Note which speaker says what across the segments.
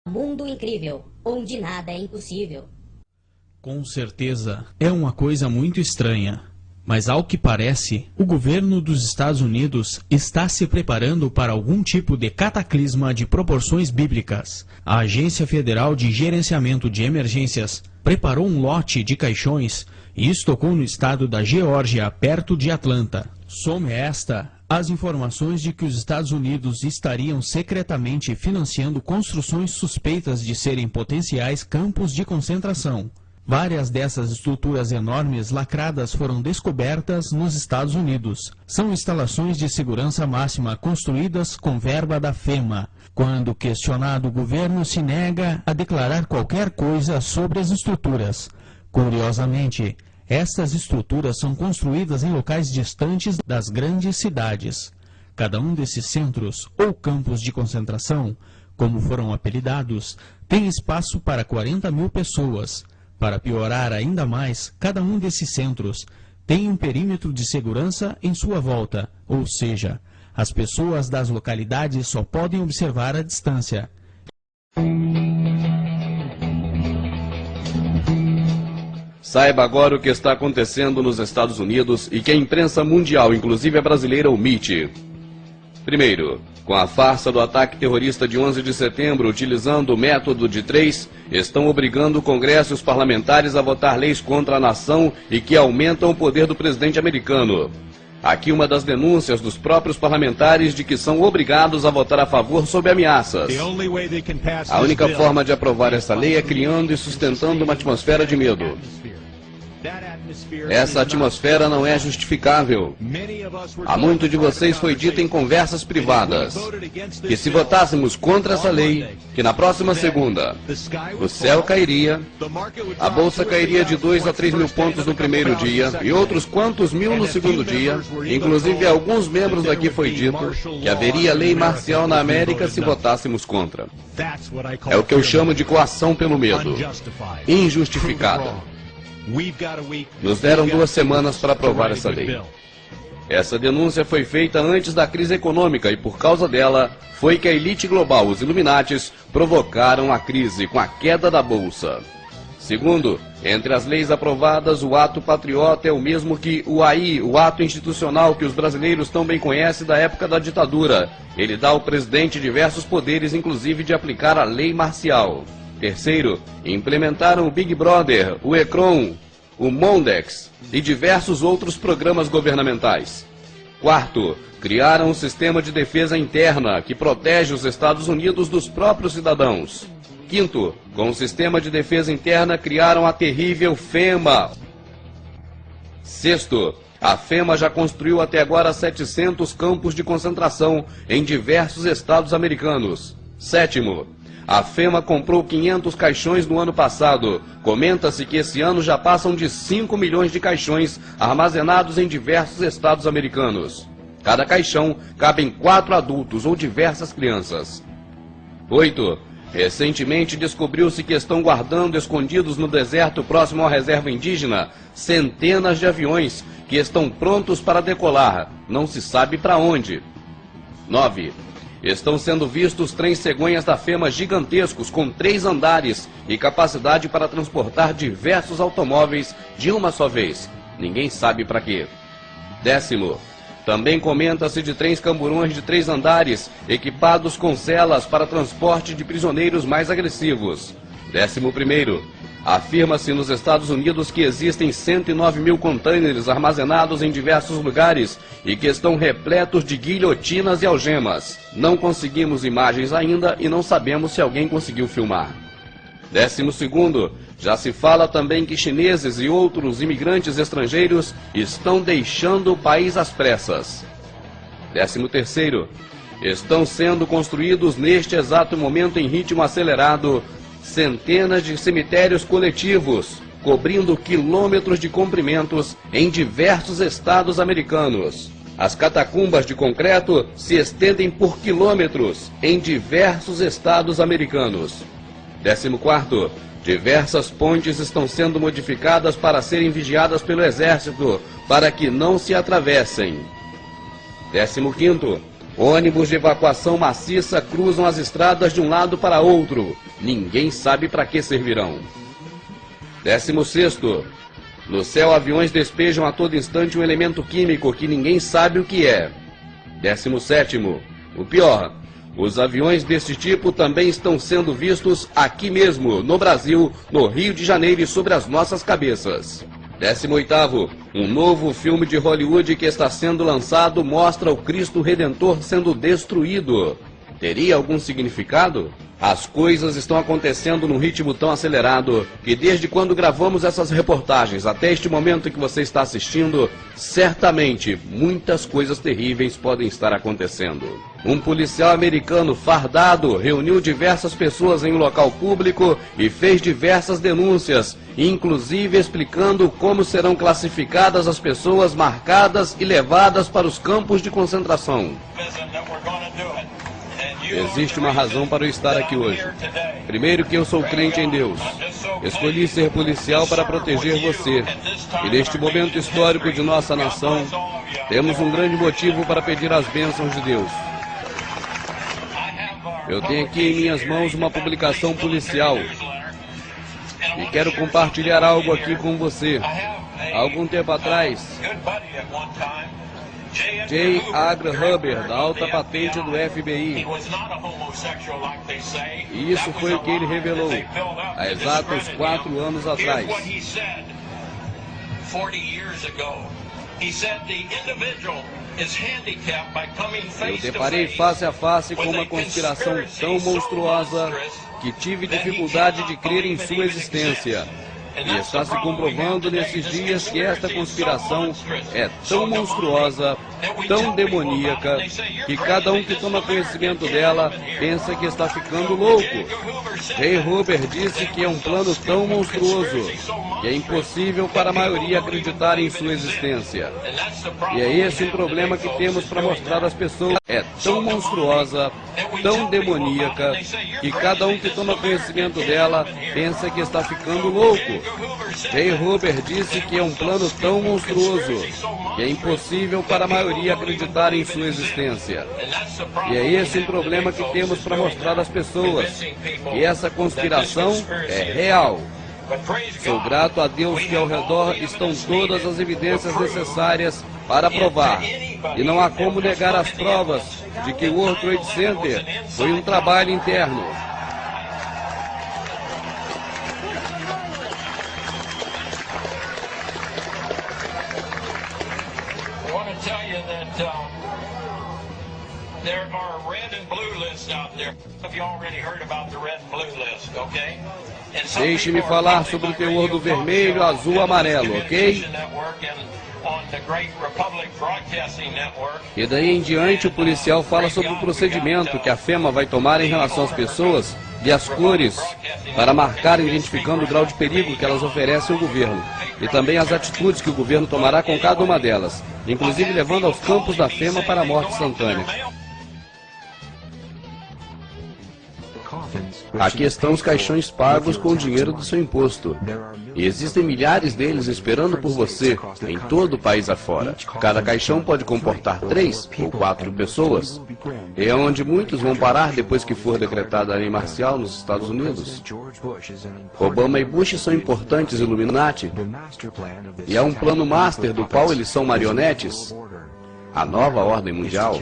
Speaker 1: Mundo incrível, onde nada é impossível.
Speaker 2: Com certeza, é uma coisa muito estranha. Mas ao que parece, o governo dos Estados Unidos está se preparando para algum tipo de cataclisma de proporções bíblicas. A Agência Federal de Gerenciamento de Emergências preparou um lote de caixões e estocou no estado da Geórgia, perto de Atlanta. Some esta as informações de que os Estados Unidos estariam secretamente financiando construções suspeitas de serem potenciais campos de concentração. Várias dessas estruturas enormes lacradas foram descobertas nos Estados Unidos. São instalações de segurança máxima construídas com verba da FEMA. Quando questionado, o governo se nega a declarar qualquer coisa sobre as estruturas. Curiosamente, estas estruturas são construídas em locais distantes das grandes cidades. Cada um desses centros, ou campos de concentração, como foram apelidados, tem espaço para 40 mil pessoas. Para piorar ainda mais, cada um desses centros tem um perímetro de segurança em sua volta, ou seja, as pessoas das localidades só podem observar à distância.
Speaker 3: Saiba agora o que está acontecendo nos Estados Unidos e que a imprensa mundial, inclusive a brasileira, omite. Primeiro, com a farsa do ataque terrorista de 11 de setembro, utilizando o método de 3, estão obrigando o Congresso e os parlamentares a votar leis contra a nação e que aumentam o poder do presidente americano. Aqui uma das denúncias dos próprios parlamentares de que são obrigados a votar a favor sob ameaças. A única forma de aprovar essa lei é criando e sustentando uma atmosfera de medo. Essa atmosfera não é justificável. A muito de vocês foi dito em conversas privadas que se votássemos contra essa lei, que na próxima segunda o céu cairia, a bolsa cairia de 2 a 3 mil pontos no primeiro dia e outros quantos mil no segundo dia. Inclusive a alguns membros daqui foi dito que haveria lei marcial na América se votássemos contra. É o que eu chamo de coação pelo medo, injustificada. Nos deram 2 semanas para aprovar essa lei. Essa denúncia foi feita antes da crise econômica e por causa dela foi que a elite global, os Illuminatis, provocaram a crise com a queda da bolsa. Segundo, entre as leis aprovadas, o ato patriota é o mesmo que o AI, o ato institucional que os brasileiros tão bem conhecem da época da ditadura. Ele dá ao presidente diversos poderes, inclusive de aplicar a lei marcial. Terceiro, implementaram o Big Brother, o ECRON, o Mondex e diversos outros programas governamentais. Quarto, criaram um sistema de defesa interna que protege os Estados Unidos dos próprios cidadãos. Quinto, com o sistema de defesa interna criaram a terrível FEMA. Sexto, a FEMA já construiu até agora 700 campos de concentração em diversos estados americanos. Sétimo, a FEMA comprou 500 caixões no ano passado. Comenta-se que esse ano já passam de 5 milhões de caixões armazenados em diversos estados americanos. Cada caixão cabem 4 adultos ou diversas crianças. 8. Recentemente descobriu-se que estão guardando escondidos no deserto próximo à reserva indígena centenas de aviões que estão prontos para decolar. Não se sabe para onde. 9. Estão sendo vistos trens cegonhas da FEMA gigantescos com 3 andares e capacidade para transportar diversos automóveis de uma só vez. Ninguém sabe para quê. 10º. Também comenta-se de trens camburões de 3 andares, equipados com celas para transporte de prisioneiros mais agressivos. 11º. Afirma-se nos Estados Unidos que existem 109 mil contêineres armazenados em diversos lugares e que estão repletos de guilhotinas e algemas. Não conseguimos imagens ainda e não sabemos se alguém conseguiu filmar. 12º. Já se fala também que chineses e outros imigrantes estrangeiros estão deixando o país às pressas. 13º. Estão sendo construídos neste exato momento em ritmo acelerado centenas de cemitérios coletivos, cobrindo quilômetros de comprimentos em diversos estados americanos. As catacumbas de concreto se estendem por quilômetros em diversos estados americanos. 14º. Diversas pontes estão sendo modificadas para serem vigiadas pelo exército, para que não se atravessem. 15º. Ônibus de evacuação maciça cruzam as estradas de um lado para outro. Ninguém sabe para que servirão. 16º. No céu, aviões despejam a todo instante um elemento químico que ninguém sabe o que é. 17º. O pior, os aviões desse tipo também estão sendo vistos aqui mesmo, no Brasil, no Rio de Janeiro e sobre as nossas cabeças. 18º. Um novo filme de Hollywood que está sendo lançado mostra o Cristo Redentor sendo destruído. Teria algum significado? As coisas estão acontecendo num ritmo tão acelerado que desde quando gravamos essas reportagens até este momento que você está assistindo, certamente muitas coisas terríveis podem estar acontecendo. Um policial americano fardado reuniu diversas pessoas em um local público e fez diversas denúncias, inclusive explicando como serão classificadas as pessoas marcadas e levadas para os campos de concentração. Existe uma razão para eu estar aqui hoje. Primeiro, que eu sou crente em Deus. Escolhi ser policial para proteger você. E neste momento histórico de nossa nação, temos um grande motivo para pedir as bênçãos de Deus. Eu tenho aqui em minhas mãos uma publicação policial. E quero compartilhar algo aqui com você. Há algum tempo atrás, J. Edgar Hoover, da alta patente do FBI. E isso foi o que ele revelou há exatos 4 anos atrás. Eu deparei face a face com uma conspiração tão monstruosa que tive dificuldade de crer em sua existência. E está se comprovando nesses dias que esta conspiração é tão monstruosa, tão demoníaca, que cada um que toma conhecimento dela pensa que está ficando louco. J. Hoover disse que é um plano tão monstruoso que é impossível para a maioria acreditar em sua existência. E é esse um problema que temos para mostrar às pessoas. É tão monstruosa, tão demoníaca, que cada um que toma conhecimento dela pensa que está ficando louco. J. Hoover disse que é um plano tão monstruoso que é impossível para a maioria acreditar em sua existência. E é esse um problema que temos para mostrar às pessoas, que essa conspiração é real. Sou grato a Deus que ao redor estão todas as evidências necessárias para provar. E não há como negar as provas de que o World Trade Center foi um trabalho interno.
Speaker 4: There are red and blue lists out there. Have you already heard about the red and blue list, okay?
Speaker 3: Deixe-me falar sobre o teor do vermelho, azul, amarelo, ok? E daí em diante o policial fala sobre o procedimento que a FEMA vai tomar em relação às pessoas e as cores para marcar identificando o grau de perigo que elas oferecem ao governo e também as atitudes que o governo tomará com cada uma delas, inclusive levando aos campos da FEMA para a morte instantânea. Aqui estão os caixões pagos com o dinheiro do seu imposto. E existem milhares deles esperando por você, em todo o país afora. Cada caixão pode comportar 3 ou 4 pessoas. E é onde muitos vão parar depois que for decretada a lei marcial nos Estados Unidos. Obama e Bush são importantes Illuminati. E há um plano master do qual eles são marionetes. A nova ordem mundial.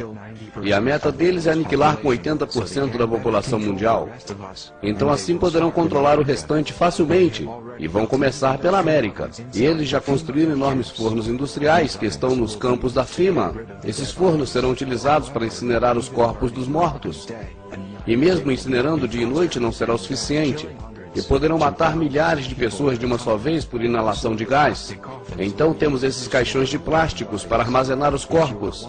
Speaker 3: E a meta deles é aniquilar com 80% da população mundial. Então assim poderão controlar o restante facilmente. E vão começar pela América. E eles já construíram enormes fornos industriais que estão nos campos da FEMA. Esses fornos serão utilizados para incinerar os corpos dos mortos. E mesmo incinerando dia e noite não será o suficiente. E poderão matar milhares de pessoas de uma só vez por inalação de gás. Então temos esses caixões de plásticos para armazenar os corpos.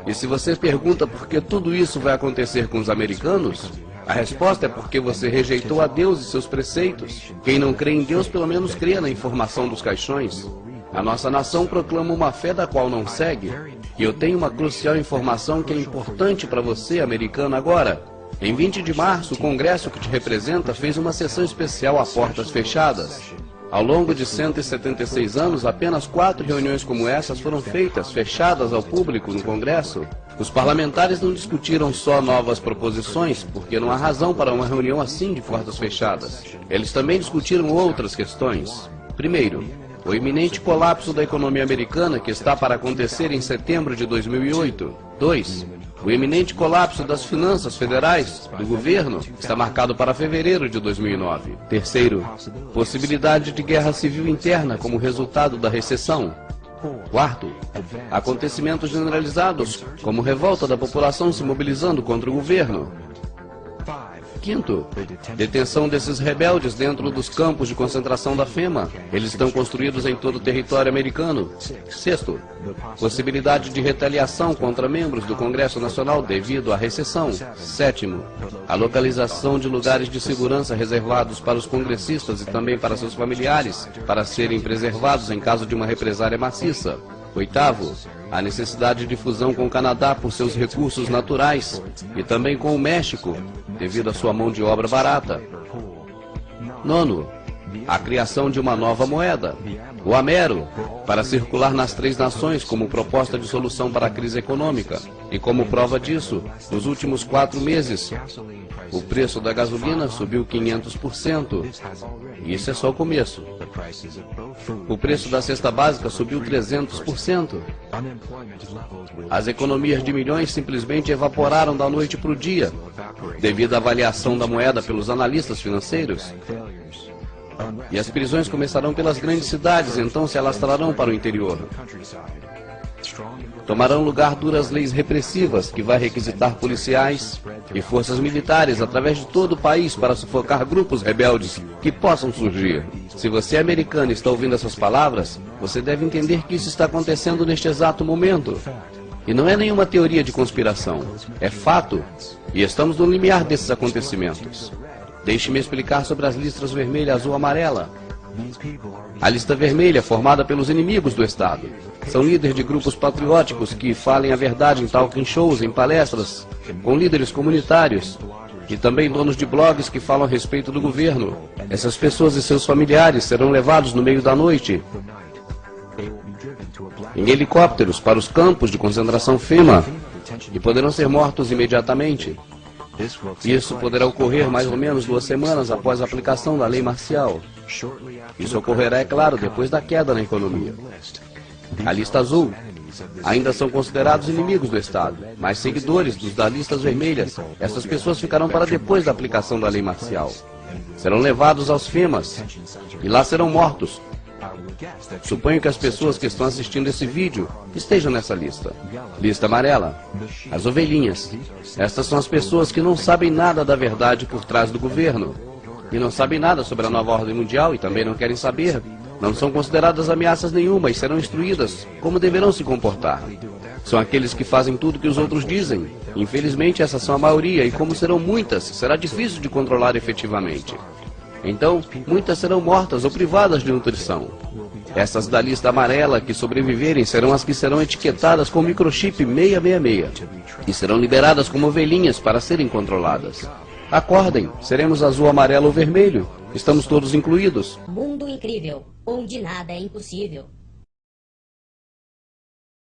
Speaker 3: E se você pergunta por que tudo isso vai acontecer com os americanos, a resposta é porque você rejeitou a Deus e seus preceitos. Quem não crê em Deus, pelo menos crê na informação dos caixões. A nossa nação proclama uma fé da qual não segue. E eu tenho uma crucial informação que é importante para você, americano, agora. Em 20 de março, o Congresso que te representa fez uma sessão especial a portas fechadas. Ao longo de 176 anos, apenas 4 reuniões como essas foram feitas, fechadas ao público no Congresso. Os parlamentares não discutiram só novas proposições, porque não há razão para uma reunião assim de portas fechadas. Eles também discutiram outras questões. Primeiro, o iminente colapso da economia americana que está para acontecer em setembro de 2008. 2. O iminente colapso das finanças federais do governo está marcado para fevereiro de 2009. Terceiro, possibilidade de guerra civil interna como resultado da recessão. Quarto, acontecimentos generalizados, como revolta da população se mobilizando contra o governo. Quinto, detenção desses rebeldes dentro dos campos de concentração da FEMA. Eles estão construídos em todo o território americano. Sexto, possibilidade de retaliação contra membros do Congresso Nacional devido à recessão. Sétimo, a localização de lugares de segurança reservados para os congressistas e também para seus familiares, para serem preservados em caso de uma represália maciça. Oitavo, a necessidade de fusão com o Canadá por seus recursos naturais e também com o México, devido à sua mão de obra barata. Nono, a criação de uma nova moeda, o Amero, para circular nas 3 nações como proposta de solução para a crise econômica. E como prova disso, nos últimos 4 meses, o preço da gasolina subiu 500%. E isso é só o começo. O preço da cesta básica subiu 300%. As economias de milhões simplesmente evaporaram da noite para o dia, devido à avaliação da moeda pelos analistas financeiros. E as prisões começarão pelas grandes cidades, então se alastrarão para o interior. Tomarão lugar duras leis repressivas que vai requisitar policiais e forças militares através de todo o país para sufocar grupos rebeldes que possam surgir. Se você é americano e está ouvindo essas palavras, você deve entender que isso está acontecendo neste exato momento. E não é nenhuma teoria de conspiração, é fato, e estamos no limiar desses acontecimentos. Deixe-me explicar sobre as listas vermelha, azul e amarela. A lista vermelha é formada pelos inimigos do Estado. São líderes de grupos patrióticos que falem a verdade em talking shows, em palestras, com líderes comunitários e também donos de blogs que falam a respeito do governo. Essas pessoas e seus familiares serão levados no meio da noite em helicópteros para os campos de concentração FEMA e poderão ser mortos imediatamente. Isso poderá ocorrer mais ou menos 2 semanas após a aplicação da lei marcial. Isso ocorrerá, é claro, depois da queda na economia. A lista azul ainda são considerados inimigos do Estado, mas seguidores dos das listas vermelhas, essas pessoas ficarão para depois da aplicação da lei marcial. Serão levados aos FEMAs e lá serão mortos. Suponho que as pessoas que estão assistindo esse vídeo estejam nessa lista. Lista amarela. As ovelhinhas. Estas são as pessoas que não sabem nada da verdade por trás do governo. E não sabem nada sobre a nova ordem mundial e também não querem saber. Não são consideradas ameaças nenhuma e serão instruídas como deverão se comportar. São aqueles que fazem tudo que os outros dizem. Infelizmente, essas são a maioria e como serão muitas, será difícil de controlar efetivamente. Então, muitas serão mortas ou privadas de nutrição. Essas da lista amarela que sobreviverem serão as que serão etiquetadas com microchip 666 e serão liberadas como ovelhinhas para serem controladas. Acordem, seremos azul, amarelo ou vermelho. Estamos todos incluídos.
Speaker 1: Mundo incrível, onde nada é impossível.